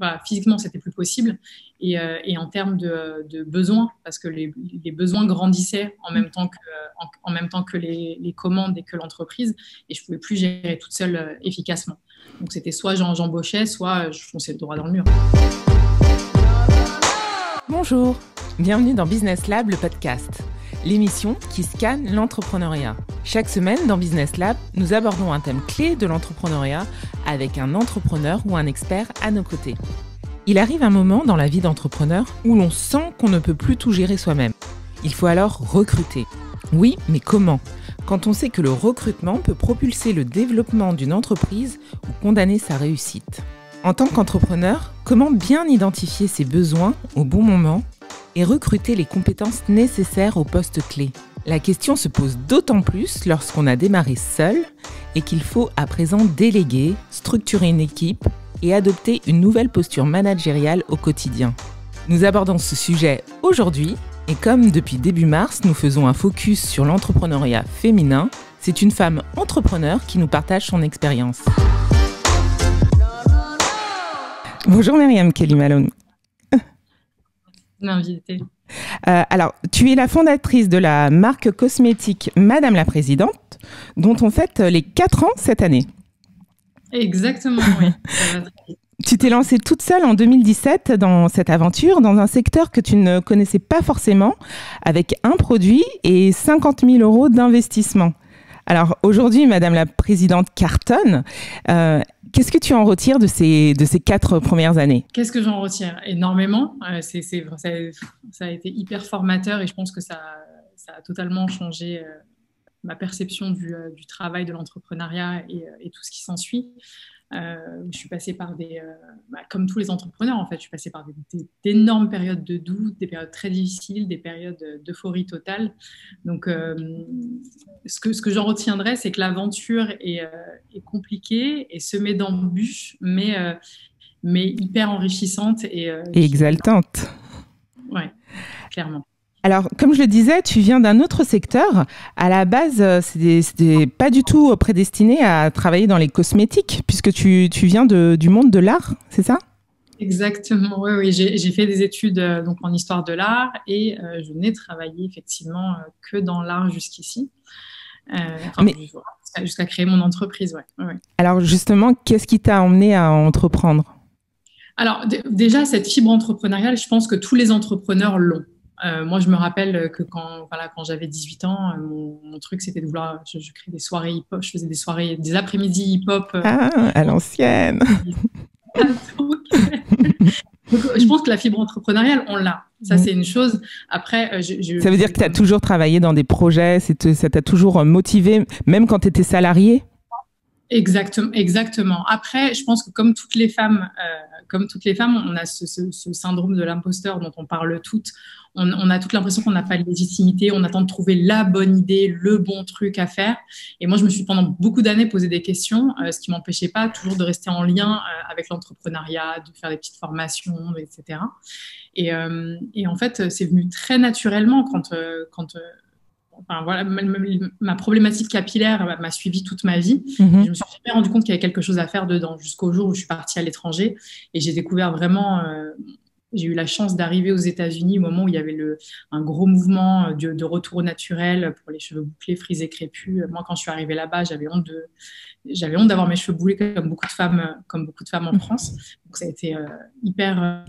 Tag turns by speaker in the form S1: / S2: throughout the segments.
S1: voilà, physiquement, c'était plus possible. Et en termes de besoins, parce que les besoins grandissaient en même temps que les commandes et que l'entreprise, et je ne pouvais plus gérer toute seule efficacement. Donc, c'était soit j'embauchais, soit je fonçais droit dans le mur.
S2: Bonjour, bienvenue dans Business Lab, le podcast, l'émission qui scanne l'entrepreneuriat. Chaque semaine dans Business Lab, nous abordons un thème clé de l'entrepreneuriat avec un entrepreneur ou un expert à nos côtés. Il arrive un moment dans la vie d'entrepreneur où l'on sent qu'on ne peut plus tout gérer soi-même. Il faut alors recruter. Oui, mais comment ? Quand on sait que le recrutement peut propulser le développement d'une entreprise ou condamner sa réussite. En tant qu'entrepreneur, comment bien identifier ses besoins au bon moment et recruter les compétences nécessaires aux postes clés ? La question se pose d'autant plus lorsqu'on a démarré seul et qu'il faut à présent déléguer, structurer une équipe et adopter une nouvelle posture managériale au quotidien. Nous abordons ce sujet aujourd'hui et comme depuis début mars, nous faisons un focus sur l'entrepreneuriat féminin, c'est une femme entrepreneur qui nous partage son expérience. Bonjour Myriam Kelly Malone.
S1: M'inviter.
S2: Alors, tu es la fondatrice de la marque cosmétique Madame la Présidente, dont on fête les 4 ans cette année.
S1: Exactement, oui.
S2: Tu t'es lancée toute seule en 2017 dans cette aventure, dans un secteur que tu ne connaissais pas forcément, avec un produit et 50 000 € d'investissement. Alors aujourd'hui, Madame la Présidente cartonne. Qu'est-ce que tu en retires de ces 4 premières années ?
S1: Qu'est-ce que j'en retire ? Énormément. Ça a été hyper formateur et je pense que ça a totalement changé ma perception du travail, de l'entrepreneuriat et tout ce qui s'ensuit. Je suis passée par comme tous les entrepreneurs en fait, je suis passée par d'énormes périodes de doute, des périodes très difficiles, des périodes d'euphorie totale. Donc, ce que j'en retiendrai, c'est que l'aventure est compliquée et semée d'embûches, mais hyper enrichissante et
S2: exaltante.
S1: Ouais, clairement.
S2: Alors, comme je le disais, tu viens d'un autre secteur. À la base, c'était pas du tout prédestiné à travailler dans les cosmétiques, puisque tu viens du monde de l'art, c'est ça ?
S1: Exactement, oui. J'ai fait des études donc en histoire de l'art et je n'ai travaillé effectivement que dans l'art jusqu'ici. Jusqu'à créer mon entreprise, ouais.
S2: Alors justement, qu'est-ce qui t'a emmené à entreprendre ?
S1: Alors déjà, cette fibre entrepreneuriale, je pense que tous les entrepreneurs l'ont. Moi, je me rappelle que quand j'avais 18 ans, mon truc, c'était de vouloir... Je créais des soirées hip-hop, je faisais des après-midi hip-hop.
S2: À l'ancienne.
S1: Donc, je pense que la fibre entrepreneuriale, on l'a. Ça, c'est une chose. Après,
S2: ça veut dire que tu as toujours travaillé dans des projets, ça t'a toujours motivé, même quand tu étais salariée ?
S1: Exactement. Après, je pense que comme toutes les femmes, on a ce syndrome de l'imposteur dont on parle toutes. On a toute l'impression qu'on n'a pas de légitimité, on attend de trouver la bonne idée, le bon truc à faire. Et moi, je me suis pendant beaucoup d'années posé des questions, ce qui m'empêchait pas toujours de rester en lien avec l'entrepreneuriat, de faire des petites formations, etc. Et en fait, c'est venu très naturellement quand ma problématique capillaire m'a suivie toute ma vie. Je me suis jamais rendu compte qu'il y avait quelque chose à faire dedans jusqu'au jour où je suis partie à l'étranger et j'ai découvert vraiment... j'ai eu la chance d'arriver aux États-Unis au moment où il y avait un gros mouvement de retour au naturel pour les cheveux bouclés, frisés, crépus. Moi, quand je suis arrivée là-bas, j'avais honte d'avoir mes cheveux bouclés comme beaucoup de femmes en France. Donc, ça a été hyper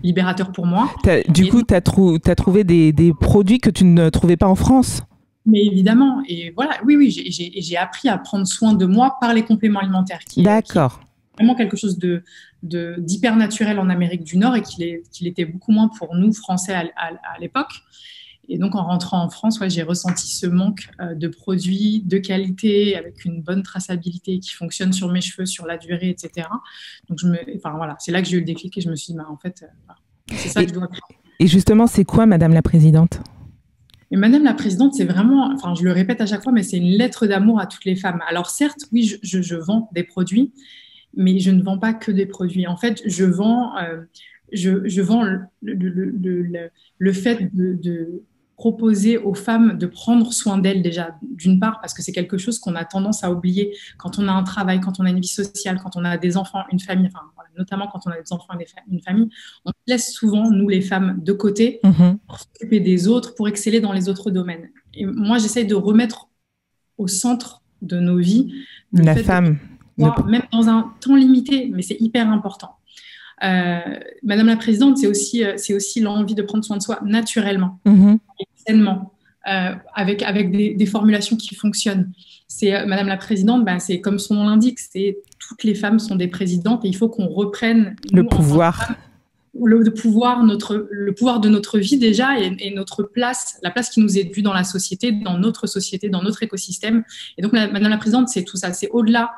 S1: libérateur pour moi.
S2: Du coup, tu as trouvé des produits que tu ne trouvais pas en France ?
S1: Mais évidemment. Et voilà, oui, j'ai appris à prendre soin de moi par les compléments alimentaires.
S2: D'accord.
S1: Vraiment quelque chose d'hyper naturel en Amérique du Nord et qu'il était beaucoup moins pour nous, Français, à l'époque. Et donc, en rentrant en France, j'ai ressenti ce manque de produits de qualité, avec une bonne traçabilité qui fonctionne sur mes cheveux, sur la durée, etc. Donc, c'est là que j'ai eu le déclic et je me suis dit, en fait, c'est ça que je dois faire.
S2: Et justement, c'est quoi, Madame la Présidente ?
S1: Et Madame la Présidente, c'est vraiment, je le répète à chaque fois, mais c'est une lettre d'amour à toutes les femmes. Alors, certes, oui, je vends des produits, mais je ne vends pas que des produits. En fait, je vends le fait de proposer aux femmes de prendre soin d'elles déjà, d'une part, parce que c'est quelque chose qu'on a tendance à oublier quand on a un travail, quand on a une vie sociale, quand on a des enfants, une famille, enfin, voilà, notamment quand on a des enfants et une famille, on laisse souvent, nous les femmes, de côté pour s'occuper des autres, pour exceller dans les autres domaines. Et moi, j'essaye de remettre au centre de nos vies
S2: la femme.
S1: Même dans un temps limité, mais c'est hyper important. Madame la Présidente, c'est aussi l'envie de prendre soin de soi naturellement, et sainement, avec des formulations qui fonctionnent. Madame la Présidente, c'est comme son nom l'indique, toutes les femmes sont des présidentes et il faut qu'on reprenne
S2: le pouvoir.
S1: Le pouvoir de notre vie déjà et notre place, la place qui nous est due dans la société, dans notre écosystème. Et donc, Madame la Présidente, c'est tout ça, c'est au-delà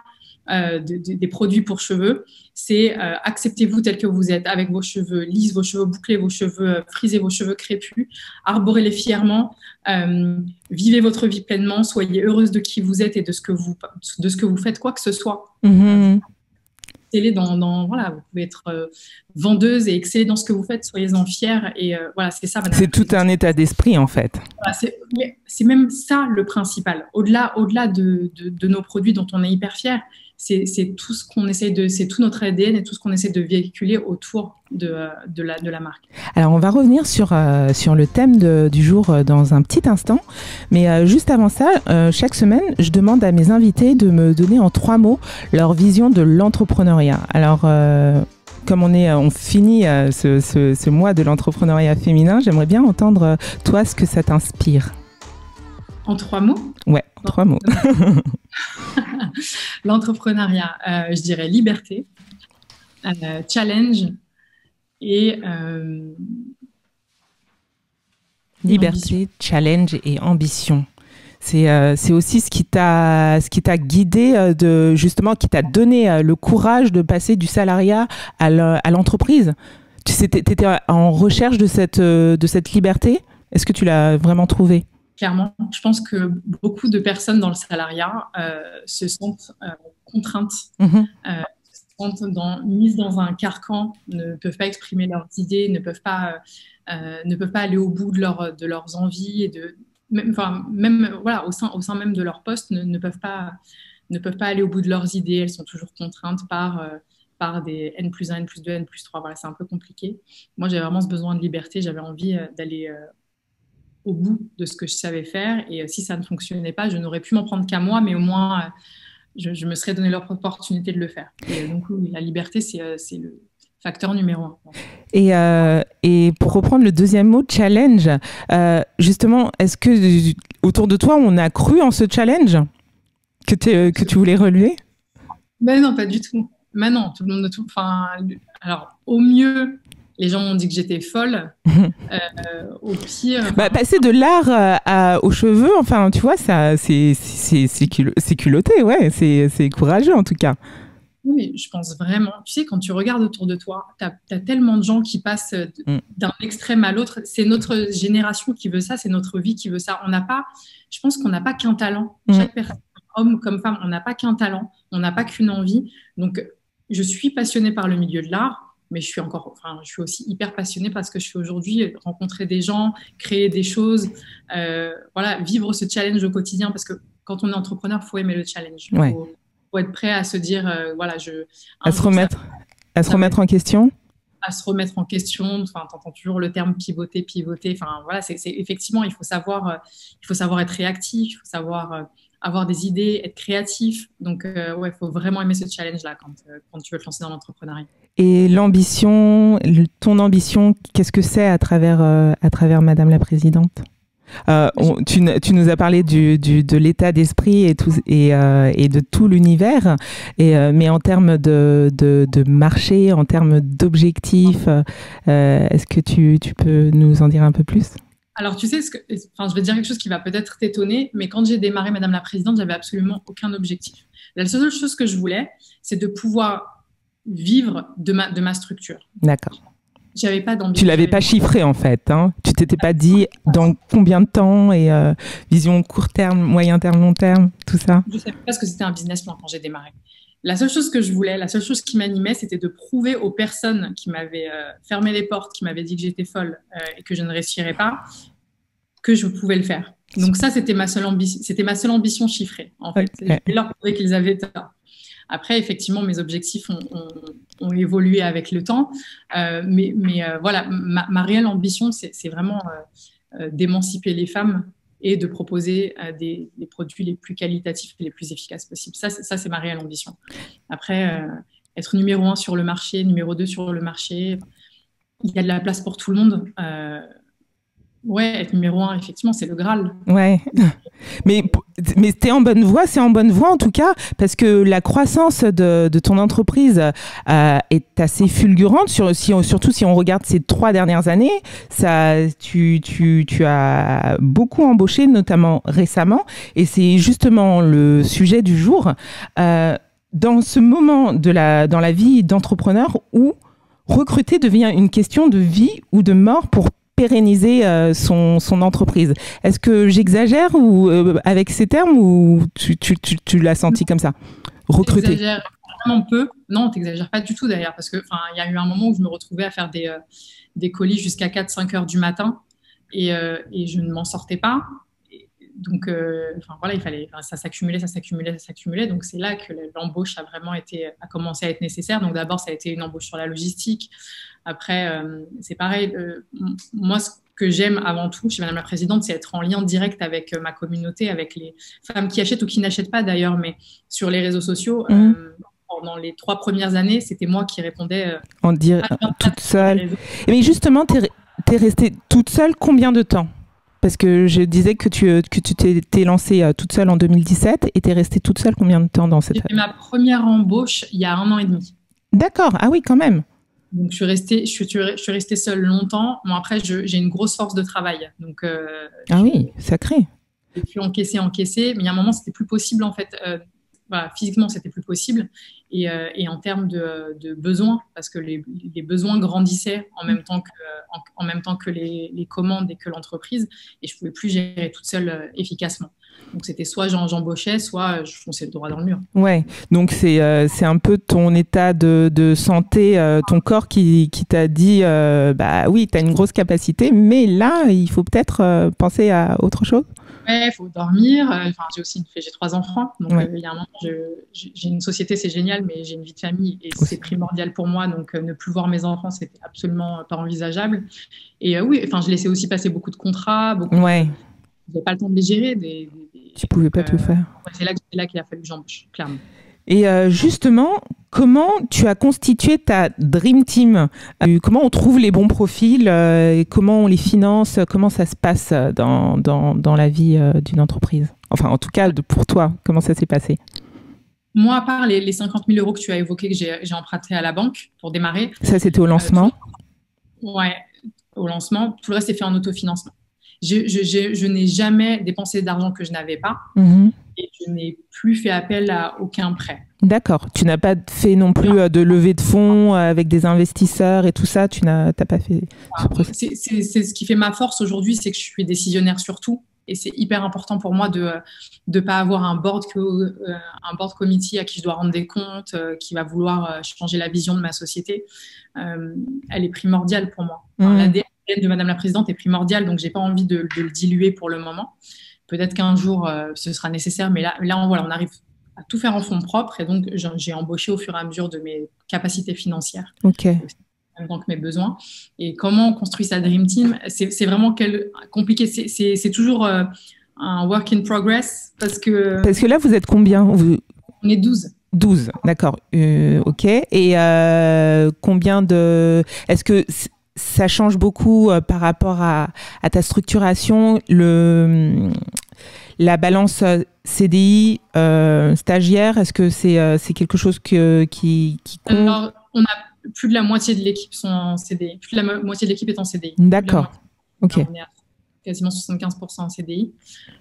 S1: des produits pour cheveux, c'est acceptez-vous tel que vous êtes, avec vos cheveux lisses, vos cheveux bouclés, vos cheveux frisés, vos cheveux crépus, arborez-les fièrement, vivez votre vie pleinement, soyez heureuse de qui vous êtes et de ce que vous faites, quoi que ce soit. Voilà, vous pouvez être vendeuse et exceller dans ce que vous faites, soyez-en fiers et voilà, c'est ça.
S2: C'est tout un état d'esprit en fait.
S1: Voilà, c'est même ça le principal. Au-delà de nos produits dont on est hyper fiers, c'est tout ce qu'on essaie c'est tout notre ADN et tout ce qu'on essaie de véhiculer autour de la marque.
S2: Alors on va revenir sur le thème du jour dans un petit instant, mais juste avant ça, chaque semaine, je demande à mes invités de me donner en 3 mots leur vision de l'entrepreneuriat. Alors comme on finit ce mois de l'entrepreneuriat féminin, j'aimerais bien entendre toi ce que ça t'inspire.
S1: En 3 mots ?
S2: Ouais, en 3 mots.
S1: L'entrepreneuriat, je dirais liberté, challenge et
S2: liberté, challenge et ambition. C'est aussi ce qui t'a guidé justement, qui t'a donné le courage de passer du salariat à l'entreprise. Tu étais en recherche de cette liberté. Est-ce que tu l'as vraiment trouvée ?
S1: Clairement, je pense que beaucoup de personnes dans le salariat se sentent contraintes, se sentent mises dans un carcan, ne peuvent pas exprimer leurs idées, ne peuvent pas aller au bout de leurs envies et même voilà, au sein même de leur poste, ne peuvent pas aller au bout de leurs idées. Elles sont toujours contraintes par des N+1, N+2, N+3. Voilà, c'est un peu compliqué. Moi, j'avais vraiment ce besoin de liberté. J'avais envie d'aller au bout de ce que je savais faire. Et si ça ne fonctionnait pas, je n'aurais pu m'en prendre qu'à moi, mais au moins, je me serais donné l'opportunité de le faire. Et donc, la liberté, c'est le facteur numéro
S2: 1. Et pour reprendre le deuxième mot, challenge, justement, est-ce que autour de toi, on a cru en ce challenge que tu voulais relever ?
S1: Ben non, pas du tout. Ben non, tout le monde... alors, au mieux... Les gens m'ont dit que j'étais folle. Au pire...
S2: passer de l'art aux cheveux, enfin, tu vois, ça, c'est culotté, ouais. C'est courageux, en tout cas.
S1: Oui, mais je pense vraiment... Tu sais, quand tu regardes autour de toi, tu as tellement de gens qui passent d'un extrême à l'autre. C'est notre génération qui veut ça, c'est notre vie qui veut ça. Je pense qu'on n'a pas qu'un talent. Chaque personne, homme comme femme, on n'a pas qu'un talent. On n'a pas qu'une envie. Donc, je suis passionnée par le milieu de l'art. Mais je suis aussi hyper passionnée parce que je suis aujourd'hui rencontrer des gens, créer des choses, voilà, vivre ce challenge au quotidien. Parce que quand on est entrepreneur, il faut aimer le challenge. Il faut être prêt à se dire, voilà,
S2: à se remettre en question.
S1: À se remettre en question. Enfin, t'entends toujours le terme pivoter. Enfin, voilà, effectivement, il faut savoir être réactif, il faut savoir avoir des idées, être créatif. Donc, il faut vraiment aimer ce challenge-là quand tu veux te lancer dans l'entrepreneuriat.
S2: Et l'ambition, ton ambition, qu'est-ce que c'est à travers Madame la Présidente ? Tu nous as parlé de l'état d'esprit et de tout l'univers, mais en termes de marché, en termes d'objectifs, est-ce que tu peux nous en dire un peu plus ?
S1: Alors, tu sais, je vais te dire quelque chose qui va peut-être t'étonner, mais quand j'ai démarré Madame la Présidente, j'avais absolument aucun objectif. La seule chose que je voulais, c'est de pouvoir vivre de ma structure.
S2: D'accord.
S1: J'avais pas d'ambition.
S2: Tu l'avais pas chiffré en fait, hein. Tu t'étais pas dit dans combien de temps et vision court terme, moyen terme, long terme, tout ça.
S1: Je savais pas ce que c'était un business plan quand j'ai démarré. La seule chose que je voulais, la seule chose qui m'animait, c'était de prouver aux personnes qui m'avaient fermé les portes, qui m'avaient dit que j'étais folle et que je ne réussirais pas, que je pouvais le faire. Donc ça, c'était ma seule ambition chiffrée, en fait.
S2: Okay.
S1: Je leur prouver qu'ils avaient tort. Après, effectivement, mes objectifs ont évolué avec le temps. Mais voilà, ma réelle ambition, c'est vraiment d'émanciper les femmes et de proposer des produits les plus qualitatifs et les plus efficaces possibles. Ça, c'est ma réelle ambition. Après, être numéro 1 sur le marché, numéro 2 sur le marché, il y a de la place pour tout le monde. Ouais, être numéro 1, effectivement, c'est le Graal.
S2: Ouais. Mais t'es en bonne voie, c'est en bonne voie en tout cas, parce que la croissance de ton entreprise est assez fulgurante, surtout si on regarde ces 3 dernières années. Tu as beaucoup embauché, notamment récemment, et c'est justement le sujet du jour. Dans ce moment dans la vie d'entrepreneur où recruter devient une question de vie ou de mort pour pérenniser son entreprise. Est-ce que j'exagère ou avec ces termes ou tu l'as senti comme ça? Recruter.
S1: J'exagère vraiment peu. Non, tu n'exagères pas du tout d'ailleurs, parce que il y a eu un moment où je me retrouvais à faire des colis jusqu'à 4-5 heures du matin et je ne m'en sortais pas. Donc, voilà, ça s'accumulait. Donc, c'est là que l'embauche a commencé à être nécessaire. Donc, d'abord, ça a été une embauche sur la logistique. Après, c'est pareil. Moi, ce que j'aime avant tout chez Madame la Présidente, c'est être en lien direct avec ma communauté, avec les femmes qui achètent ou qui n'achètent pas d'ailleurs, mais sur les réseaux sociaux. Pendant les 3 premières années, c'était moi qui répondais
S2: toute seule. Mais justement, t'es restée toute seule combien de temps? Parce que je disais que tu t'es lancée toute seule en 2017 et t'es restée toute seule combien de temps dans cette...
S1: J'ai fait ma première embauche il y a 1 an et demi.
S2: D'accord, ah oui, quand même.
S1: Donc, je suis restée seule longtemps. Bon, après, j'ai une grosse force de travail. Donc,
S2: oui, sacré.
S1: J'ai pu encaisser. Mais il y a un moment, c'était plus possible, en fait. Voilà, physiquement, c'était plus possible. Et en termes de besoins, parce que les besoins grandissaient en même temps que les commandes et que l'entreprise. Et je ne pouvais plus gérer toute seule efficacement. Donc, c'était soit j'embauchais, soit je fonçais droit dans le mur.
S2: Ouais, donc c'est un peu ton état de santé, ton corps qui t'a dit bah oui, tu as une grosse capacité, mais là, il faut peut-être penser à autre chose.
S1: Ouais, il faut dormir. J'ai 3 enfants. Donc, il y a un moment, j'ai une société, c'est génial, mais j'ai une vie de famille et c'est primordial pour moi. Donc, ne plus voir mes enfants, c'était absolument pas envisageable. Et oui, je laissais aussi passer beaucoup de contrats. Je n'avais pas le temps de les gérer.
S2: Tu ne pouvais pas tout faire.
S1: C'est là qu'il a fallu que j'embauche, clairement.
S2: Et justement, comment tu as constitué ta Dream Team? Comment on trouve les bons profils? Comment on les finance? Comment ça se passe dans la vie d'une entreprise? Enfin, en tout cas, pour toi, comment ça s'est passé?
S1: Moi, à part les 50 000 euros que tu as évoqués, que j'ai emprunté à la banque pour démarrer.
S2: Ça, c'était au lancement?
S1: Ouais, au lancement. Tout le reste est fait en autofinancement. Je n'ai jamais dépensé d'argent que je n'avais pas. Et je n'ai plus fait appel à aucun prêt. D'accord.
S2: Tu n'as pas fait non plus de levée de fonds avec des investisseurs et tout ça. Tu n'as pas fait ce processus.
S1: C'est ce qui fait ma force aujourd'hui, c'est que je suis décisionnaire sur tout. Et c'est hyper important pour moi de ne pas avoir un board committee à qui je dois rendre des comptes, qui va vouloir changer la vision de ma société. Elle est primordiale pour moi. L'ADN de Madame la Présidente est primordiale, donc je n'ai pas envie de le diluer pour le moment. Peut-être qu'un jour, ce sera nécessaire, mais là on arrive à tout faire en fonds propres. Et donc, j'ai embauché au fur et à mesure de mes capacités financières.
S2: OK.
S1: En même temps que mes besoins. Et comment on construit sa Dream Team, c'est vraiment compliqué. C'est toujours un work in progress. Parce que
S2: là, vous êtes combien?
S1: On est 12.
S2: 12, d'accord. OK. Et combien de... Est-ce que ça change beaucoup par rapport à ta structuration, la balance CDI, stagiaire? Est-ce que c'est quelque chose qui compte?
S1: Alors, on a plus de la moitié de l'équipe sont en CDI. Plus de la moitié de l'équipe est en CDI.
S2: D'accord. OK.
S1: On est à quasiment 75% en CDI.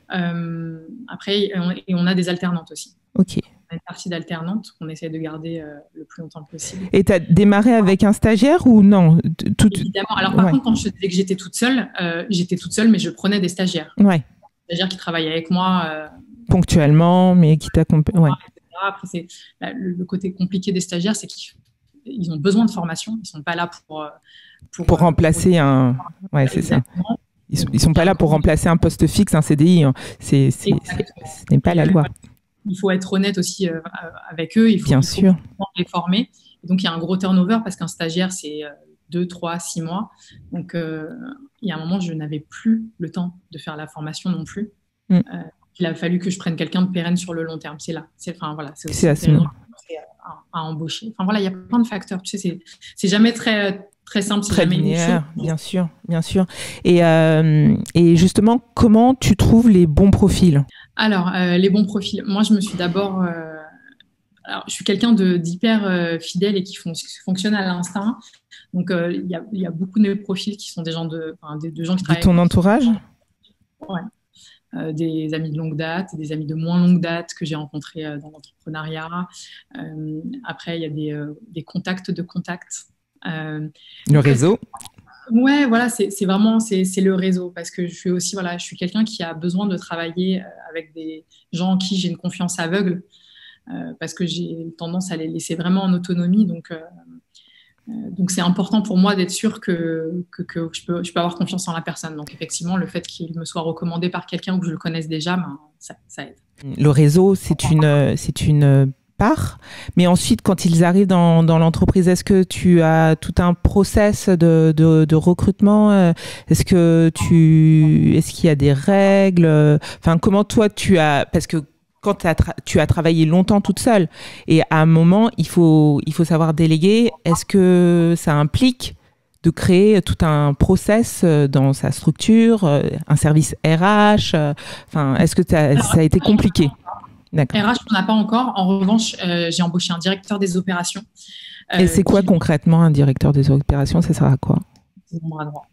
S1: Après, on a des alternantes aussi.
S2: OK.
S1: On a une partie d'alternantes qu'on essaie de garder le plus longtemps possible.
S2: Et tu as démarré avec un stagiaire ou non?
S1: Évidemment. Alors, par contre, quand je te disais que j'étais toute seule, mais je prenais des stagiaires.
S2: Ouais.
S1: Des stagiaires qui travaillaient avec moi.
S2: Ponctuellement, mais qui t'accompagnent. Ouais.
S1: Après, le côté compliqué des stagiaires, c'est qu'ils ont besoin de formation. Ils ne sont pas là pour
S2: remplacer un... Ouais, c'est ça. Ils sont pas là pour remplacer un poste fixe, un CDI. Hein. Ce n'est pas la loi.
S1: Il faut être honnête aussi avec eux. Il faut les former. Et donc, il y a un gros turnover parce qu'un stagiaire, c'est 2, 3, 6 mois. Donc, il y a un moment, je n'avais plus le temps de faire la formation non plus. Il a fallu que je prenne quelqu'un de pérenne sur le long terme. C'est là. C'est aussi à embaucher. Enfin, voilà, il y a plein de facteurs. Tu sais, c'est jamais très simple. C'est
S2: très
S1: jamais
S2: linéaire, bien sûr. Et justement, comment tu trouves les bons profils? Alors,
S1: les bons profils. Moi, je me suis d'abord... Alors, je suis quelqu'un d'hyper fidèle et qui fonctionne à l'instinct. Donc, il y a beaucoup de mes profils qui sont des gens de gens qui travaillent...
S2: De ton entourage?
S1: Ouais. Des amis de longue date, des amis de moins longue date que j'ai rencontrés dans l'entrepreneuriat. Après, il y a des contacts de contacts.
S2: Le réseau?
S1: Ouais, voilà, c'est vraiment le réseau parce que je suis quelqu'un qui a besoin de travailler avec des gens en qui j'ai une confiance aveugle parce que j'ai tendance à les laisser vraiment en autonomie. Donc, c'est important pour moi d'être sûr que je peux avoir confiance en la personne. Donc, effectivement, le fait qu'il me soit recommandé par quelqu'un ou que je le connaisse déjà, ça aide.
S2: Le réseau, c'est une part. Mais ensuite, quand ils arrivent dans l'entreprise, est-ce que tu as tout un process de recrutement? Est-ce qu'il y a des règles? Enfin, comment toi, parce que quand tu as travaillé longtemps toute seule et à un moment, il faut savoir déléguer. Est-ce que ça implique de créer tout un process dans sa structure, un service RH? Enfin, est-ce que ça a été compliqué?
S1: D'accord. RH, on n'a pas encore. En revanche, j'ai embauché un directeur des opérations.
S2: Et c'est quoi concrètement un directeur des opérations? Ça sert à quoi?
S1: C'est mon bras droit.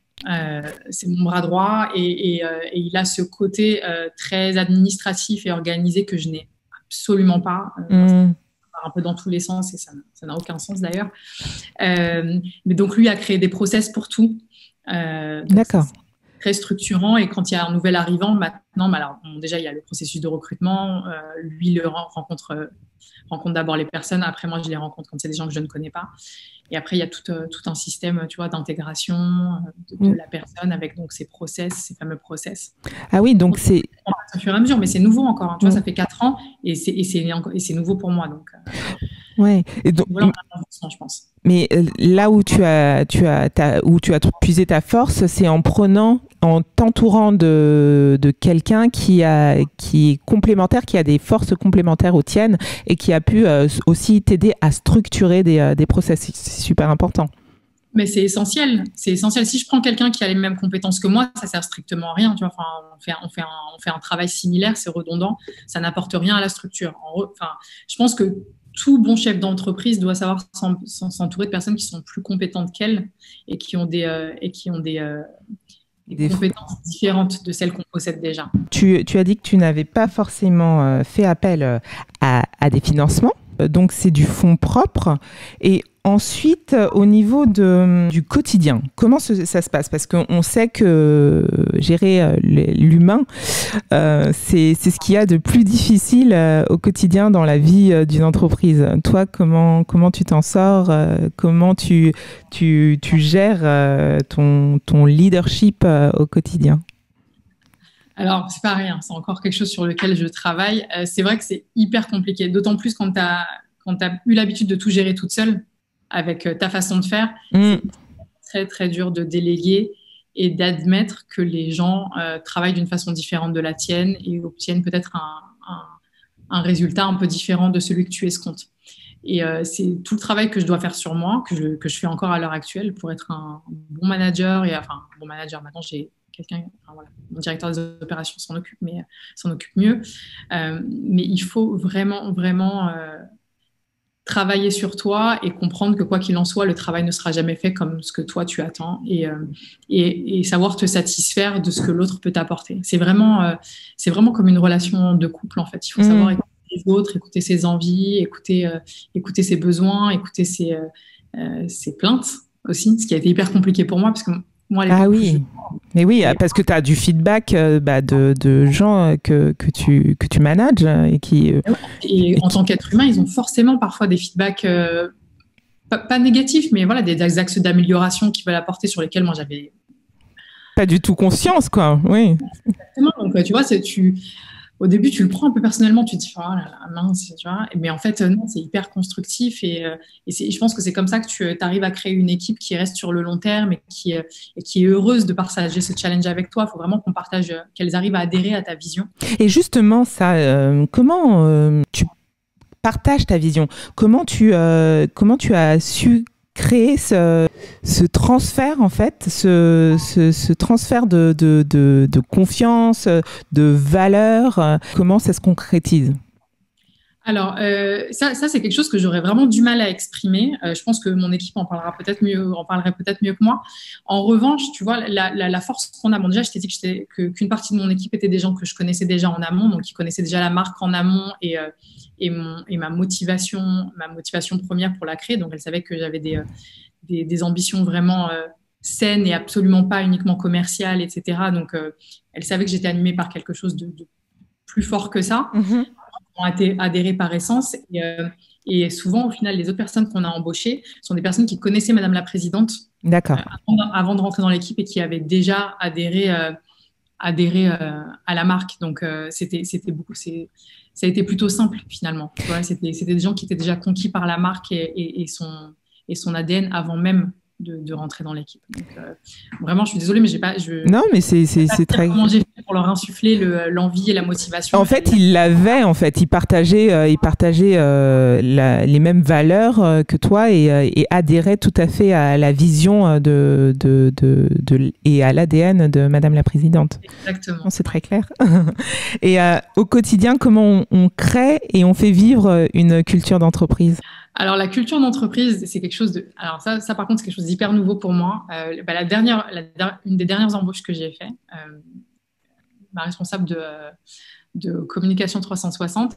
S1: C'est mon bras droit et il a ce côté très administratif et organisé que je n'ai absolument pas. Ça part un peu dans tous les sens et ça n'a aucun sens d'ailleurs. Mais donc lui a créé des process pour tout.
S2: D'accord.
S1: Très structurant et quand il y a un nouvel arrivant maintenant, déjà il y a le processus de recrutement. Lui rencontre d'abord les personnes. Après moi je les rencontre quand c'est des gens que je ne connais pas. Et après, il y a tout un système, tu vois, d'intégration de la personne avec donc ces fameux process.
S2: Ah oui, donc c'est...
S1: Au fur et à mesure, mais c'est nouveau encore. Hein, tu vois, ça fait 4 ans et c'est nouveau pour moi. Donc,
S2: ouais. Et donc,
S1: voilà, je pense.
S2: Mais là où tu as puisé ta force, c'est en t'entourant de quelqu'un qui est complémentaire, qui a des forces complémentaires aux tiennes et qui a pu aussi t'aider à structurer des process. C'est super important.
S1: Mais c'est essentiel. C'est essentiel. Si je prends quelqu'un qui a les mêmes compétences que moi, ça sert strictement à rien. Tu vois, on fait un travail similaire, c'est redondant, ça n'apporte rien à la structure. Je pense que tout bon chef d'entreprise doit savoir s'entourer de personnes qui sont plus compétentes qu'elles et qui ont des compétences différentes de celles qu'on possède déjà.
S2: Tu as dit que tu n'avais pas forcément fait appel à des financements, donc c'est du fonds propre. Et ensuite, au niveau du quotidien, comment ça se passe? Parce qu'on sait que gérer l'humain, c'est ce qu'il y a de plus difficile au quotidien dans la vie d'une entreprise. Toi, comment tu t'en sors? Comment tu gères ton leadership au quotidien?
S1: Alors, c'est pas rien. C'est encore quelque chose sur lequel je travaille. C'est vrai que c'est hyper compliqué, d'autant plus quand tu as eu l'habitude de tout gérer toute seule avec ta façon de faire. C'est très, très dur de déléguer et d'admettre que les gens travaillent d'une façon différente de la tienne et obtiennent peut-être un résultat un peu différent de celui que tu escomptes. Et c'est tout le travail que je dois faire sur moi, que je fais encore à l'heure actuelle pour être un bon manager. Un bon manager, maintenant j'ai quelqu'un, mon directeur des opérations s'en occupe mieux. Mais il faut vraiment, vraiment travailler sur toi et comprendre que quoi qu'il en soit, le travail ne sera jamais fait comme ce que toi tu attends et savoir te satisfaire de ce que l'autre peut t'apporter. C'est vraiment comme une relation de couple en fait. Il faut savoir écouter les autres, écouter ses envies, écouter ses besoins, écouter ses plaintes aussi, ce qui a été hyper compliqué pour moi parce que moi,
S2: mais oui, parce que tu as du feedback de gens que tu manages et qui...
S1: Et en tant qu'être humain, ils ont forcément parfois des feedbacks pas négatifs, mais voilà, des axes d'amélioration qu'ils veulent apporter sur lesquels moi j'avais...
S2: pas du tout conscience, quoi. Oui.
S1: Exactement. Donc, tu vois, au début, tu le prends un peu personnellement, tu te dis, oh là là, mince, tu vois. Mais en fait, non, c'est hyper constructif et je pense que c'est comme ça que tu arrives à créer une équipe qui reste sur le long terme et qui est heureuse de partager ce challenge avec toi. Il faut vraiment qu'on partage, qu'elles arrivent à adhérer à ta vision.
S2: Et justement, ça, comment tu partages ta vision? Comment tu as su créer ce transfert, en fait, ce transfert de confiance, de valeur, comment ça se concrétise?
S1: Alors, ça c'est quelque chose que j'aurais vraiment du mal à exprimer. Je pense que mon équipe en parlerait peut-être mieux que moi. En revanche, tu vois, la force qu'on a, bon, déjà, je t'ai dit qu'une partie de mon équipe était des gens que je connaissais déjà en amont, donc qui connaissaient déjà la marque en amont et ma motivation première pour la créer. Donc, elle savait que j'avais des ambitions vraiment saines et absolument pas uniquement commerciales, etc. Donc, elle savait que j'étais animée par quelque chose de plus fort que ça.
S2: Mm-hmm.
S1: Ont été adhérés par essence. Et souvent, au final, les autres personnes qu'on a embauchées sont des personnes qui connaissaient Madame la Présidente.
S2: D'accord.
S1: Avant de rentrer dans l'équipe et qui avaient déjà adhéré à la marque. Donc, ça a été plutôt simple finalement. Tu vois, c'était des gens qui étaient déjà conquis par la marque et son ADN avant même de rentrer dans l'équipe. Donc, vraiment, je suis désolée, mais
S2: non, mais c'est très.
S1: Comment j'ai fait pour leur insuffler l'envie et la motivation.
S2: En fait, ils l'avaient. En fait, ils partageaient les mêmes valeurs que toi et adhéraient tout à fait à la vision et à l'ADN de Madame la Présidente.
S1: Exactement.
S2: C'est très clair. Et au quotidien, comment on crée et on fait vivre une culture d'entreprise?
S1: Alors, la culture d'entreprise, c'est quelque chose de... Alors, ça par contre, c'est quelque chose d'hyper nouveau pour moi. Une des dernières embauches que j'ai fait, ma responsable de communication 360,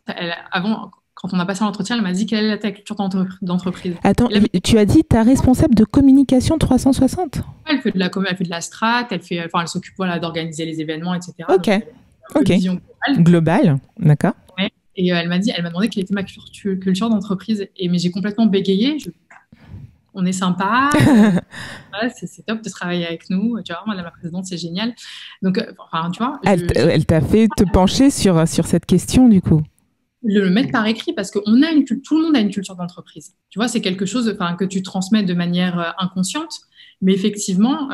S1: avant, quand on a passé l'entretien, elle m'a dit quelle est ta culture d'entreprise.
S2: Attends, tu as dit ta responsable de communication 360?
S1: Elle fait de la strat, elle s'occupe d'organiser les événements, etc.
S2: Ok.
S1: Donc,
S2: vision globale, d'accord.
S1: Ouais. Et elle m'a demandé quelle était ma culture d'entreprise. Mais j'ai complètement bégayé. On est sympa. C'est top de travailler avec nous. Tu vois, Madame la Présidente, c'est génial. Donc, tu vois.
S2: Elle t'a fait te pencher sur cette question, du coup.
S1: Le mettre par écrit, parce que tout le monde a une culture d'entreprise. Tu vois, c'est quelque chose que tu transmets de manière inconsciente. Mais effectivement,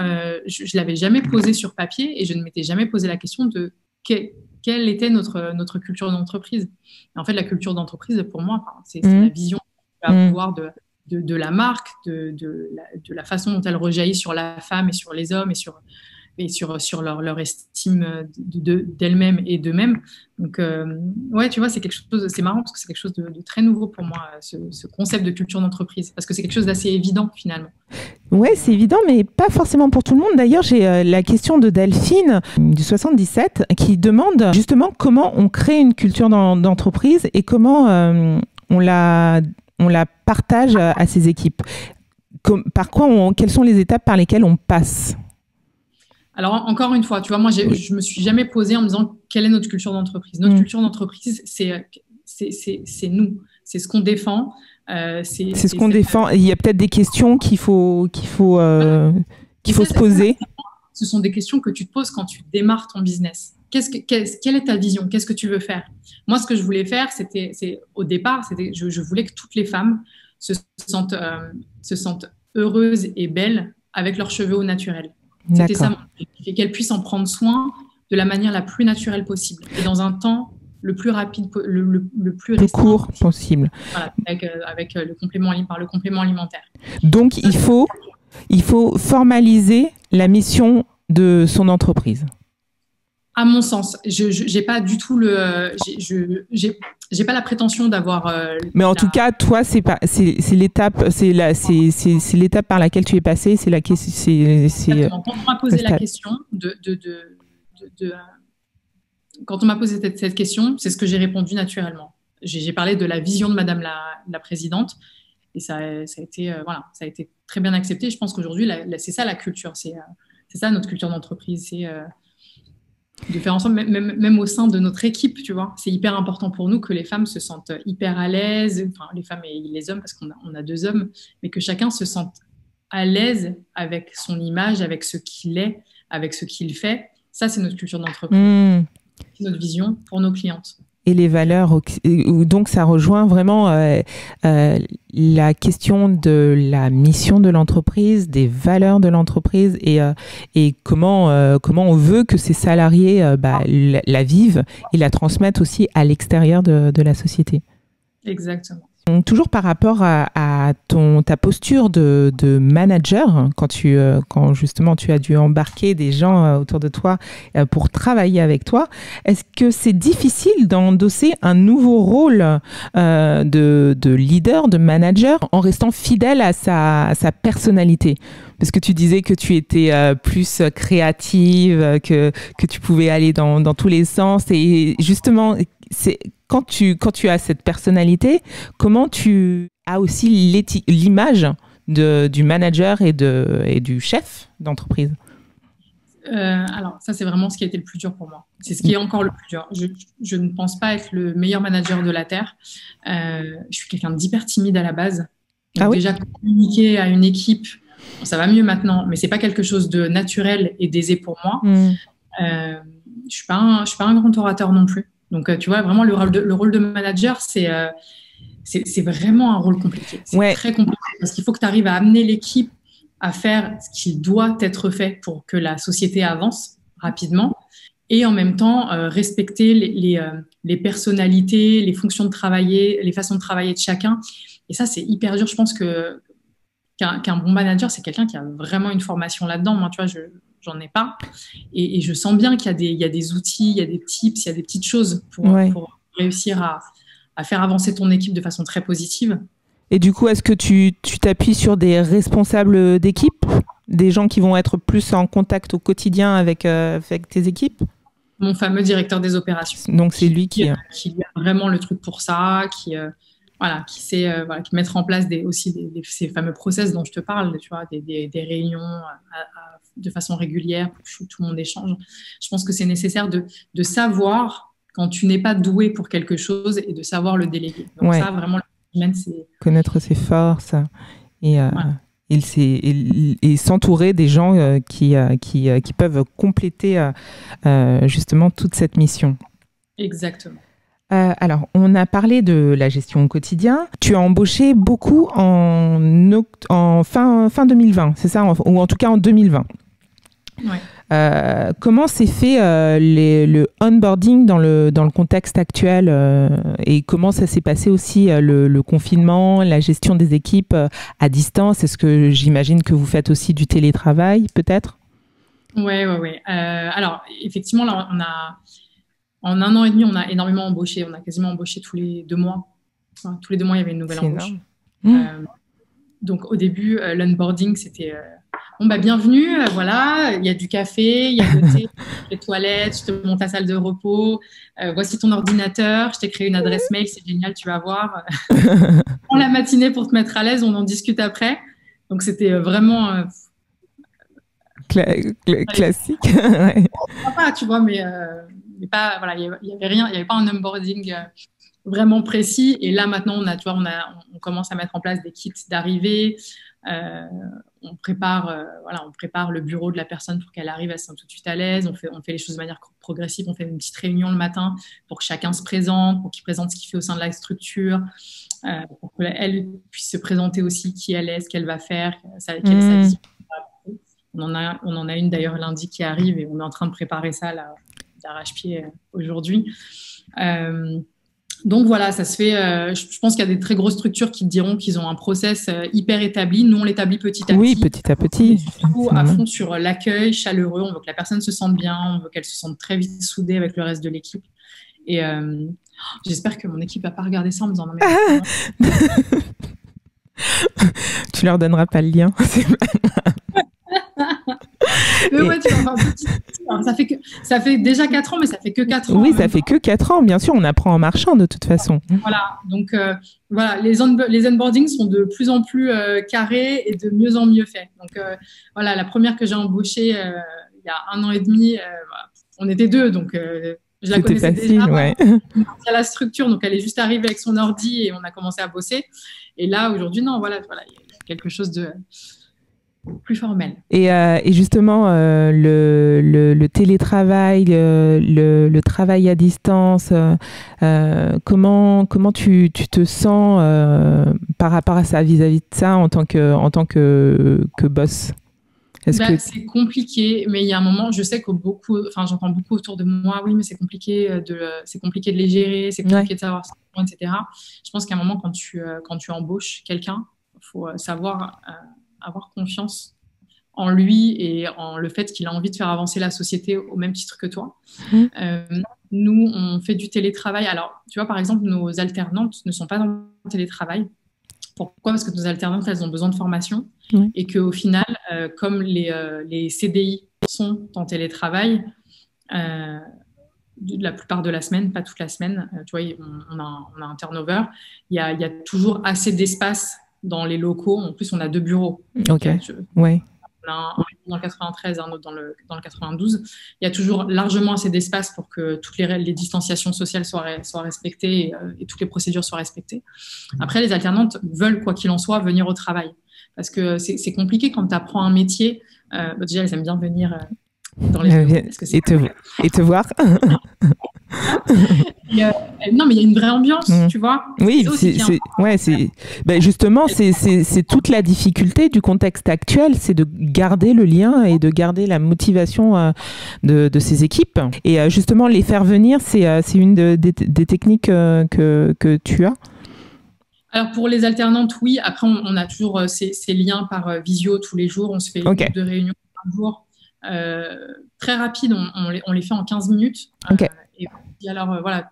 S1: je ne l'avais jamais posé sur papier et je ne m'étais jamais posé la question de quelle était notre culture d'entreprise. Et en fait, la culture d'entreprise, pour moi, c'est la vision que tu vas avoir de la marque, de la façon dont elle rejaillit sur la femme et sur les hommes et sur leur estime d'elle-même et d'eux-mêmes. Donc, ouais, tu vois, c'est marrant parce que c'est quelque chose de très nouveau pour moi, ce concept de culture d'entreprise, parce que c'est quelque chose d'assez évident finalement.
S2: Ouais, c'est évident, mais pas forcément pour tout le monde. D'ailleurs, j'ai la question de Delphine du 77 qui demande justement comment on crée une culture d'entreprise et comment on la partage à ses équipes. Quelles sont les étapes par lesquelles on passe? Alors, encore une fois, tu vois, moi, je me suis jamais posée en me disant quelle est notre culture d'entreprise. Notre culture d'entreprise, c'est nous, c'est ce qu'on défend. C'est ce qu'on défend. Il y a peut-être des questions qu'il faut se poser.
S1: Ce sont des questions que tu te poses quand tu démarres ton business. Quelle est ta vision? Qu'est-ce que tu veux faire? Moi, ce que je voulais faire, au départ, je voulais que toutes les femmes se sentent heureuses et belles avec leurs cheveux au naturel. C'était ça mon objectif, et qu'elles puissent en prendre soin de la manière la plus naturelle possible et dans un temps le plus rapide, le plus
S2: court possible.
S1: Voilà, avec le complément alimentaire.
S2: Donc, il faut formaliser la mission de son entreprise.
S1: À mon sens, j'ai pas du tout j'ai pas la prétention d'avoir.
S2: Mais en tout cas, toi, c'est l'étape par laquelle tu es passé.
S1: Exactement. Quand on m'a posé la question quand on m'a posé cette question, c'est ce que j'ai répondu naturellement. J'ai parlé de la vision de Madame la Présidente et ça a été très bien accepté. Je pense qu'aujourd'hui, c'est ça la culture, c'est ça notre culture d'entreprise, c'est de faire ensemble, même au sein de notre équipe, tu vois. C'est hyper important pour nous que les femmes se sentent hyper à l'aise, enfin les femmes et les hommes, parce qu'on a 2 hommes, mais que chacun se sente à l'aise avec son image, avec ce qu'il est, avec ce qu'il fait. Ça, c'est notre culture d'entreprise, notre vision pour nos clientes.
S2: Et les valeurs, donc ça rejoint vraiment la question de la mission de l'entreprise, des valeurs de l'entreprise et comment on veut que ces salariés la vivent et la transmettent aussi à l'extérieur de la société.
S1: Exactement.
S2: Donc, toujours par rapport à ta posture de manager, quand justement tu as dû embarquer des gens autour de toi pour travailler avec toi, est-ce que c'est difficile d'endosser un nouveau rôle de leader, de manager, en restant fidèle à sa personnalité ? Parce que tu disais que tu étais plus créative, que tu pouvais aller dans tous les sens. Et justement, quand tu as cette personnalité, comment tu as aussi l'image du manager et du chef d'entreprise ?
S1: Alors, ça, c'est vraiment ce qui a été le plus dur pour moi. C'est ce qui est encore le plus dur. Je ne pense pas être le meilleur manager de la Terre. Je suis quelqu'un d'hyper timide à la base. Donc, déjà, communiquer à une équipe, ça va mieux maintenant, mais c'est pas quelque chose de naturel et d'aisé pour moi. Je suis pas un grand orateur non plus. Donc, tu vois, vraiment, le rôle de manager, c'est vraiment un rôle compliqué. C'est très compliqué parce qu'il faut que tu arrives à amener l'équipe à faire ce qui doit être fait pour que la société avance rapidement et en même temps respecter les personnalités, les fonctions de travailler, les façons de travailler de chacun. Et ça, c'est hyper dur. Je pense qu'un bon manager, c'est quelqu'un qui a vraiment une formation là-dedans. Moi, tu vois, j'en ai pas. Et je sens bien qu'il y a des outils, il y a des tips, il y a des petites choses pour réussir à faire avancer ton équipe de façon très positive.
S2: Et du coup, est-ce que tu t'appuies sur des responsables d'équipe, des gens qui vont être plus en contact au quotidien avec tes équipes ?
S1: Mon fameux directeur des opérations.
S2: Donc, c'est lui qui a
S1: vraiment le truc pour ça, qui sait mettre en place ces fameux process dont je te parle, tu vois, des réunions de façon régulière pour que tout le monde échange. Je pense que c'est nécessaire de savoir quand tu n'es pas doué pour quelque chose et de savoir le déléguer. Donc ça, vraiment, c'est
S2: connaître ses forces et s'entourer des gens qui peuvent compléter justement toute cette mission.
S1: Exactement.
S2: Alors, on a parlé de la gestion au quotidien. Tu as embauché beaucoup en fin 2020, c'est ça ? Ou en tout cas en 2020.
S1: Ouais.
S2: Comment s'est fait le onboarding dans le contexte actuel et comment ça s'est passé aussi le confinement, la gestion des équipes à distance ? Est-ce que j'imagine que vous faites aussi du télétravail peut-être ?
S1: Ouais. Alors, effectivement, là, en 1 an et demi, on a énormément embauché. On a quasiment embauché tous les 2 mois. Enfin, tous les 2 mois, il y avait une nouvelle embauche. Donc, au début, l'onboarding, c'était bienvenue, voilà, il y a du café, il y a le thé, les toilettes, je te monte ta salle de repos, voici ton ordinateur, je t'ai créé une adresse mail, c'est génial, tu vas voir. Prends la matinée pour te mettre à l'aise, on en discute après. Donc, c'était vraiment...
S2: classique.
S1: Pas, tu vois, mais pas, voilà, il y avait rien, il y avait pas un onboarding vraiment précis. Et là, maintenant, on commence à mettre en place des kits d'arrivée. On prépare le bureau de la personne pour qu'elle arrive, elle se sente tout de suite à l'aise. On fait les choses de manière progressive. On fait une petite réunion le matin pour que chacun se présente, pour qu'il présente ce qu'il fait au sein de la structure, pour qu'elle puisse se présenter aussi qui elle est, ce qu'elle va faire, quelle est sa vision. On en a une d'ailleurs lundi qui arrive et on est en train de préparer ça là, d'arrache-pied aujourd'hui. Donc voilà, ça se fait. Je pense qu'il y a des très grosses structures qui te diront qu'ils ont un process hyper établi. Nous, on l'établit petit à petit.
S2: Oui, petit à petit.
S1: Surtout à fond sur l'accueil chaleureux. On veut que la personne se sente bien. On veut qu'elle se sente très vite soudée avec le reste de l'équipe. Et j'espère que mon équipe va pas regarder ça en me disant non mais.
S2: Tu leur donneras pas le lien.
S1: Mais ouais, tu vois, ça fait déjà 4 ans, mais ça fait que 4 ans.
S2: Oui, ça fait que 4 ans, bien sûr, on apprend en marchant de toute façon.
S1: Voilà, donc les onboardings sont de plus en plus carrés et de mieux en mieux faits. Donc voilà, la première que j'ai embauchée il y a 1 an et demi, on était 2, donc je la connaissais
S2: facile,
S1: déjà.
S2: Ouais.
S1: Il y a la structure, donc elle est juste arrivée avec son ordi et on a commencé à bosser. Et là, aujourd'hui, non, voilà, il y a quelque chose plus formel.
S2: Et justement, le télétravail, le travail à distance, comment tu te sens par rapport à ça, vis-à-vis de ça en tant que boss?
S1: C'est compliqué, mais il y a un moment, je sais que j'entends beaucoup autour de moi, oui, mais c'est compliqué de les gérer, c'est compliqué de savoir, etc. Je pense qu'à un moment, quand tu embauches quelqu'un, il faut savoir avoir confiance en lui et en le fait qu'il a envie de faire avancer la société au même titre que toi. Nous, on fait du télétravail. Alors, tu vois, par exemple, nos alternantes ne sont pas dans le télétravail. Pourquoi ? Parce que nos alternantes, elles ont besoin de formation et qu'au final, comme les CDI sont en télétravail, la plupart de la semaine, pas toute la semaine, tu vois, on a un turnover. Il y a toujours assez d'espace dans les locaux. En plus, on a 2 bureaux.
S2: Ok, ouais.
S1: On a un dans le 93 et un autre dans le 92. Il y a toujours largement assez d'espace pour que toutes les distanciations sociales soient respectées et toutes les procédures soient respectées. Après, les alternantes veulent, quoi qu'il en soit, venir au travail. Parce que c'est compliqué quand tu apprends un métier. Déjà, elles aiment bien venir dans les
S2: et te voir.
S1: Non, mais il y a une vraie ambiance, tu vois.
S2: Oui, justement, c'est toute la difficulté du contexte actuel, c'est de garder le lien et de garder la motivation de ces équipes. Et justement, les faire venir, c'est une des techniques que tu as.
S1: Alors, pour les alternantes, oui. Après, on a toujours ces liens par visio tous les jours. On se fait une groupe de réunions par jour. Très rapide, on les fait en 15 minutes. Et alors, voilà,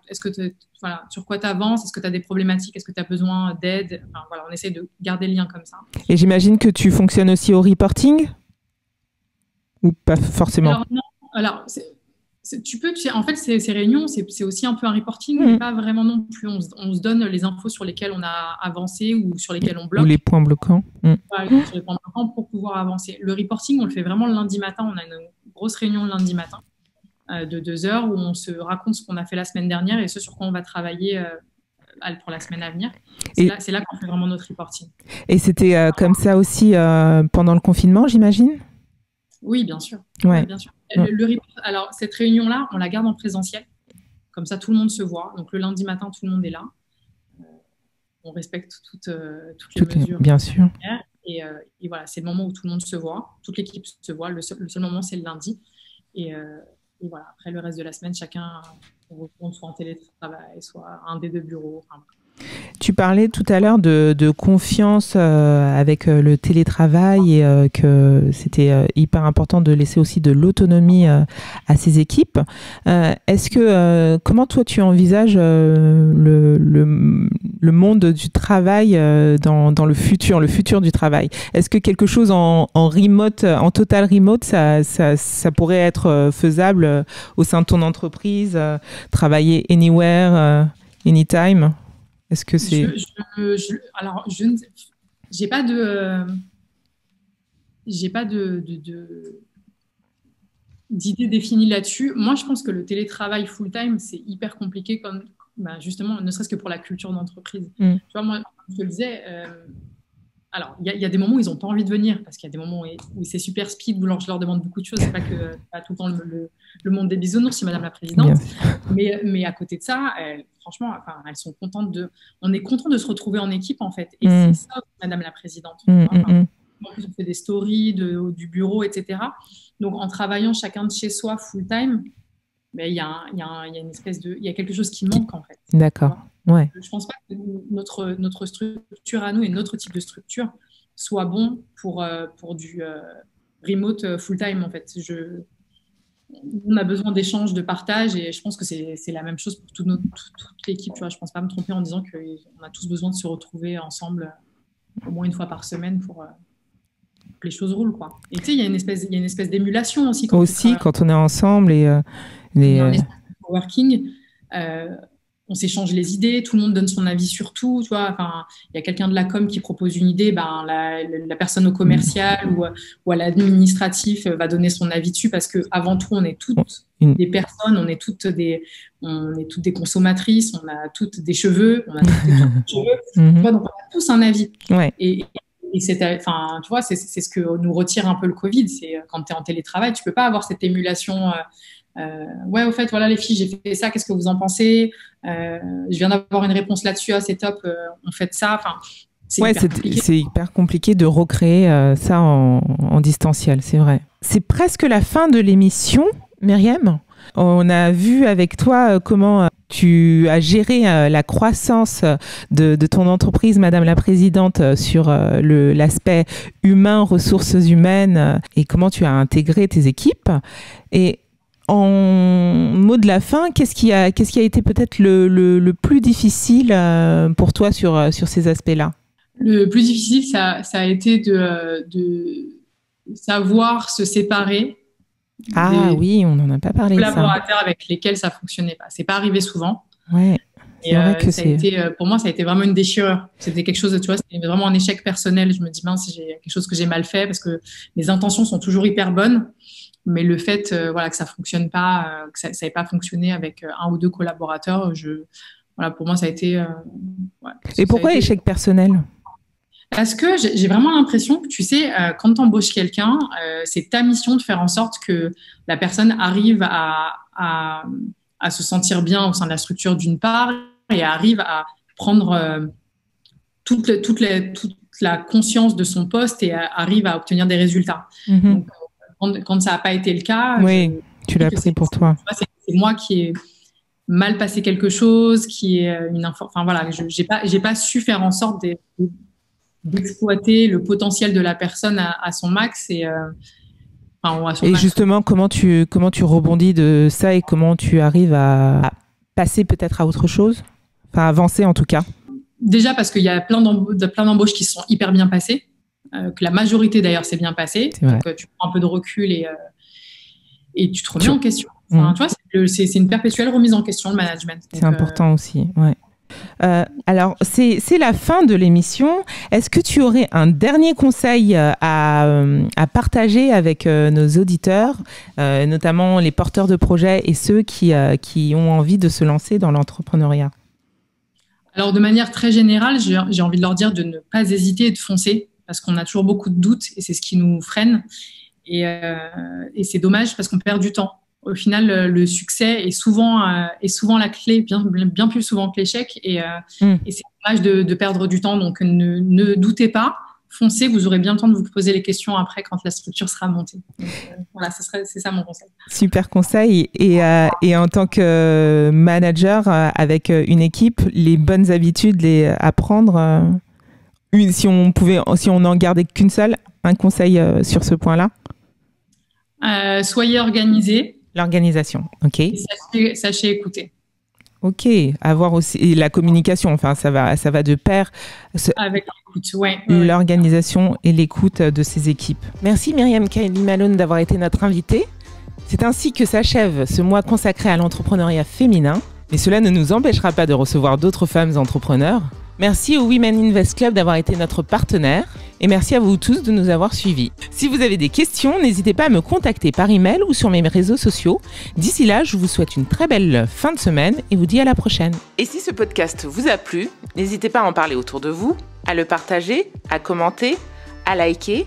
S1: sur quoi tu avances? Est-ce que tu as des problématiques? Est-ce que tu as besoin d'aide? Enfin, voilà, on essaie de garder le lien comme ça.
S2: Et j'imagine que tu fonctionnes aussi au reporting? Ou pas forcément?
S1: Alors, non. Alors, en fait, ces réunions, c'est aussi un peu un reporting, mais pas vraiment non plus. On se donne les infos sur lesquelles on a avancé ou sur lesquelles on bloque.
S2: Ou les points bloquants.
S1: Voilà, sur les points bloquants pour pouvoir avancer. Le reporting, on le fait vraiment le lundi matin. On a une grosse réunion le lundi matin de 2 heures où on se raconte ce qu'on a fait la semaine dernière et ce sur quoi on va travailler pour la semaine à venir. C'est là qu'on fait vraiment notre reporting. Et
S2: c'était comme ça aussi pendant le confinement, j'imagine?
S1: Oui, bien sûr.
S2: Ouais.
S1: Bien sûr. Alors, cette réunion-là, on la garde en présentiel. Comme ça, tout le monde se voit. Donc, le lundi matin, tout le monde est là. On respecte toutes les mesures.
S2: Bien sûr.
S1: Et voilà, c'est le moment où tout le monde se voit. Toute l'équipe se voit. Le seul moment, c'est le lundi. Et voilà, après, le reste de la semaine, chacun retourne soit en télétravail, soit un des 2 bureaux. Enfin,
S2: tu parlais tout à l'heure de confiance avec le télétravail et que c'était hyper important de laisser aussi de l'autonomie à ces équipes. Comment toi tu envisages le monde du travail dans le futur du travail? Est-ce que quelque chose en remote, en total remote, ça pourrait être faisable au sein de ton entreprise, travailler anywhere, anytime? Est-ce que c'est...
S1: Alors, j'ai pas d'idée définie là-dessus. Moi, je pense que le télétravail full-time, c'est hyper compliqué, justement, ne serait-ce que pour la culture d'entreprise. Tu vois, moi, comme je te le disais, alors, il y a des moments où ils n'ont pas envie de venir, parce qu'il y a des moments où c'est super speed, où je leur demande beaucoup de choses. C'est pas tout le temps le monde des bisounours, Madame la Présidente. Mais à côté de ça, franchement, elles sont contentes on est content de se retrouver en équipe, en fait. Et c'est ça, Madame la Présidente. En plus, on fait des stories du bureau, etc. Donc, en travaillant chacun de chez soi full-time, il y a quelque chose qui manque, en fait.
S2: D'accord. Ouais.
S1: Je ne pense pas que notre structure à nous et notre type de structure soit bon pour du remote full-time, en fait. On a besoin d'échanges, de partage, et je pense que c'est la même chose pour toute l'équipe. Tu vois, je ne pense pas me tromper en disant qu'on a tous besoin de se retrouver ensemble au moins une fois par semaine pour que les choses roulent, quoi. Et tu sais, il y a une espèce d'émulation aussi.
S2: Quand on est ensemble et
S1: working. On s'échange les idées, tout le monde donne son avis sur tout, tu vois. Enfin, il y a quelqu'un de la com qui propose une idée, la personne au commercial ou à l'administratif va donner son avis dessus, parce que avant tout, on est toutes des personnes, on est toutes des consommatrices, on a toutes des cheveux, on a toutes des cheveux, tu vois, donc on a tous un avis.
S2: Ouais.
S1: Et tu vois, c'est ce que nous retire un peu le Covid. C'est quand tu es en télétravail, tu peux pas avoir cette émulation. Ouais, au fait, voilà les filles, j'ai fait ça. Qu'est-ce que vous en pensez? Je viens d'avoir une réponse là-dessus. Ah, c'est top. On fait ça. Enfin,
S2: c'est hyper compliqué de recréer ça en distanciel, c'est vrai. C'est presque la fin de l'émission, Myriam. On a vu avec toi comment tu as géré la croissance de ton entreprise, Madame la Présidente, sur l'aspect humain, ressources humaines, et comment tu as intégré tes équipes. Et en mot de la fin, qu'est-ce qui a été peut-être le plus difficile pour toi sur ces aspects-là?
S1: Le plus difficile, ça a été de savoir se séparer.
S2: Ah oui, on n'en a pas parlé.
S1: Collaborateurs avec lesquels ça fonctionnait pas. C'est pas arrivé souvent.
S2: Ouais.
S1: Et vrai que pour moi, ça a été vraiment une déchirure. C'était quelque chose, tu vois, c'était vraiment un échec personnel. Je me dis, mince, j'ai quelque chose que j'ai mal fait, parce que les intentions sont toujours hyper bonnes, mais le fait, que ça fonctionne pas, que ça n'avait pas fonctionné avec un ou deux collaborateurs, pour moi, ça a été.
S2: Et pourquoi échec personnel?
S1: Parce que j'ai vraiment l'impression que, tu sais, quand tu embauches quelqu'un, c'est ta mission de faire en sorte que la personne arrive à se sentir bien au sein de la structure d'une part, et arrive à prendre toute la conscience de son poste et arrive à obtenir des résultats. Donc, quand ça n'a pas été le cas,
S2: tu l'as pris pour toi.
S1: C'est moi qui ai mal passé quelque chose, qui est j'ai pas su faire en sorte d'exploiter le potentiel de la personne à son max et
S2: justement, comment tu rebondis de ça et comment tu arrives à passer peut-être à autre chose, enfin avancer en tout cas?
S1: Déjà parce qu'il y a plein d'embauches qui se sont hyper bien passées, que la majorité d'ailleurs s'est bien passée, donc tu prends un peu de recul et tu te remets en question. Enfin, tu vois, c'est une perpétuelle remise en question, le management.
S2: C'est important aussi, ouais. Alors, c'est la fin de l'émission. Est-ce que tu aurais un dernier conseil à partager avec nos auditeurs, notamment les porteurs de projets et ceux qui ont envie de se lancer dans l'entrepreneuriat?
S1: Alors, de manière très générale, j'ai envie de leur dire de ne pas hésiter et de foncer, parce qu'on a toujours beaucoup de doutes et c'est ce qui nous freine. Et c'est dommage parce qu'on perd du temps. Au final, le succès est souvent la clé, bien plus souvent que l'échec. Et c'est dommage de perdre du temps. Donc, ne doutez pas, foncez. Vous aurez bien le temps de vous poser les questions après quand la structure sera montée. Donc, voilà, c'est ça mon conseil.
S2: Super conseil. Et en tant que manager avec une équipe, les bonnes habitudes à prendre, si on n'en gardait qu'une seule, un conseil sur ce point-là?
S1: Soyez organisés.
S2: L'organisation, ok.
S1: Et sachez écouter.
S2: Ok, avoir aussi la communication, enfin ça va de pair.
S1: Avec l'écoute, ouais.
S2: L'organisation et l'écoute de ses équipes. Merci Myriam Kaili-Malone d'avoir été notre invitée. C'est ainsi que s'achève ce mois consacré à l'entrepreneuriat féminin, mais cela ne nous empêchera pas de recevoir d'autres femmes entrepreneurs. Merci au Women Invest Club d'avoir été notre partenaire et merci à vous tous de nous avoir suivis. Si vous avez des questions, n'hésitez pas à me contacter par email ou sur mes réseaux sociaux. D'ici là, je vous souhaite une très belle fin de semaine et vous dis à la prochaine. Et si ce podcast vous a plu, n'hésitez pas à en parler autour de vous, à le partager, à commenter, à liker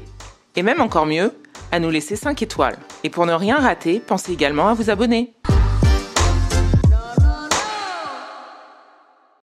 S2: et même encore mieux, à nous laisser 5 étoiles. Et pour ne rien rater, pensez également à vous abonner.